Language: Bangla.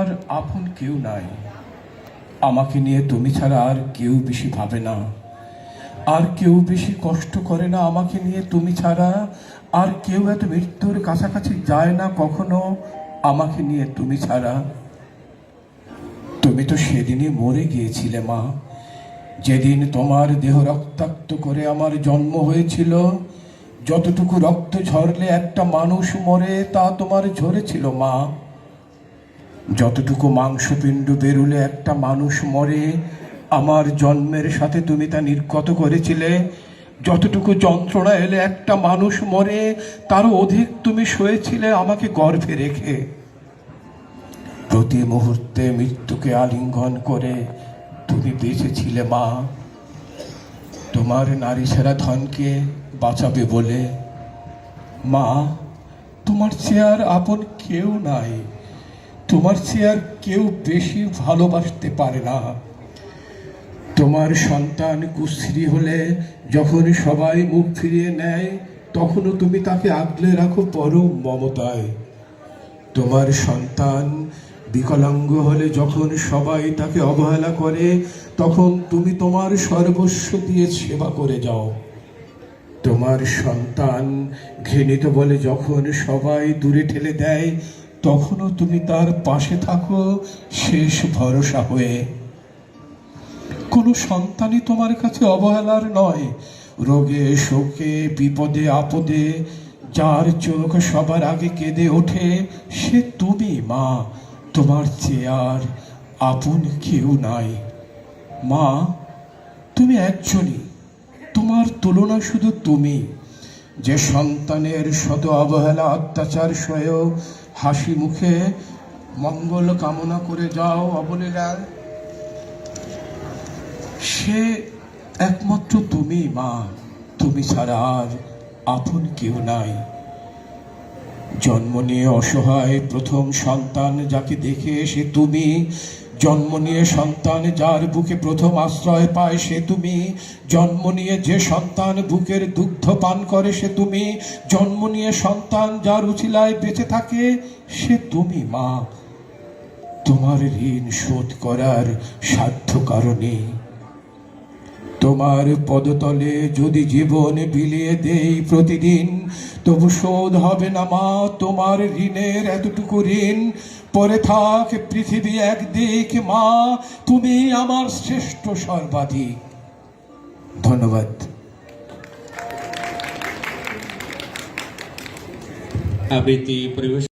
আর আপন কেউ নাই। আমাকে নিয়ে তুমি ছাড়া আর কেউ বেশি ভাবে না, আর কেউ বেশি কষ্ট করে না আমাকে নিয়ে তুমি ছাড়া। আর কেউ এত মৃত্যুর কাছাকাছি যায় না কখনো আমাকে নিয়ে তুমি ছাড়া। তুমি তো সেদিনই মরে গিয়েছিলে মা, যেদিন তোমার দেহ রক্তাক্ত করে আমার জন্ম হয়েছিল। যতটুকু রক্ত ঝরলে একটা মানুষ মরে তা তোমার ঝরেছিল মা। যতটুকু মাংসপিণ্ড বেরুলে একটা মানুষ মরে, আমার জন্মের সাথে তুমি তা নির্গত করেছিলে। যতটুকু যন্ত্রণা এলে একটা মানুষ মরে, তারও অধিক তুমি সয়েছিলে আমাকে গর্ভে রেখে। প্রতি মুহূর্তে মৃত্যুকে আলিঙ্গন করে তুমি বেঁচেছিলে মা, তোমার নারী সেরা ধনকে বাঁচাবে বলে। মা, তোমার চেয়ে আর আপন কেউ নাই, তোমার চেয়ে আর কেউ বেশি ভালোবাসতে পারে না। তোমার সন্তান কুশ্রী হলে যখন সবাই মুখ ফিরিয়ে নেয়, তখনও তুমি তাকে আগলে রাখো পরম মমতায়। তোমার সন্তান বিকলাঙ্গ হলে যখন সবাই তাকে অবহেলা করে, তখন তুমি তোমার সর্বস্ব দিয়ে সেবা করে যাও। তোমার সন্তান ঘৃণিত বলে যখন সবাই দূরে ঠেলে দেয়, তখনও তুমি তার পাশে থাকো শেষ ভরসা হয়ে। কোনো সন্তানই তোমার কাছে অবহেলার নয়। রোগে শোকে বিপদে আপদে যার চোখ সবার আগে কেঁদে ওঠে, সে তুমি মা, তোমার চেয়ে আর আপন কেউ নাই। মা, তুমি একজনই, তোমার তুলনা শুধু তুমি, যে সন্তানের শত অবহেলা অত্যাচার সয়েও হাসি মুখে মঙ্গল কামনা করে যাও অবলীলায়। সে একমাত্র তুমি মা, তুমি ছাড়া আর আপন কেউ নাই। জন্ম নিয়ে অসহায় প্রথম সন্তান যাকে দেখে সে তুমি, জন্ম নিয়ে সন্তান যার বুকে প্রথম আশ্রয় পায় সে তুমি, জন্ম নিয়ে যে সন্তান বুকের দুগ্ধ পান করে সে তুমি, জন্ম নিয়ে সন্তান যার উছিলায় বেঁচে থাকে সে তুমি মা। তোমার ঋণ শোধ করার সাধ্য কারণে তোমার পদতলে যদি জীবন বিলিয়ে দেই প্রতিদিন, তবু শোধ হবে না মা তোমার ঋণের এতটুকু ঋণ। পরে থাক পৃথিবী একদিক মা, তুমি আমার শ্রেষ্ঠ সর্বাধিক। ধন্যবাদ। আবৃত্তি পরিবেশন।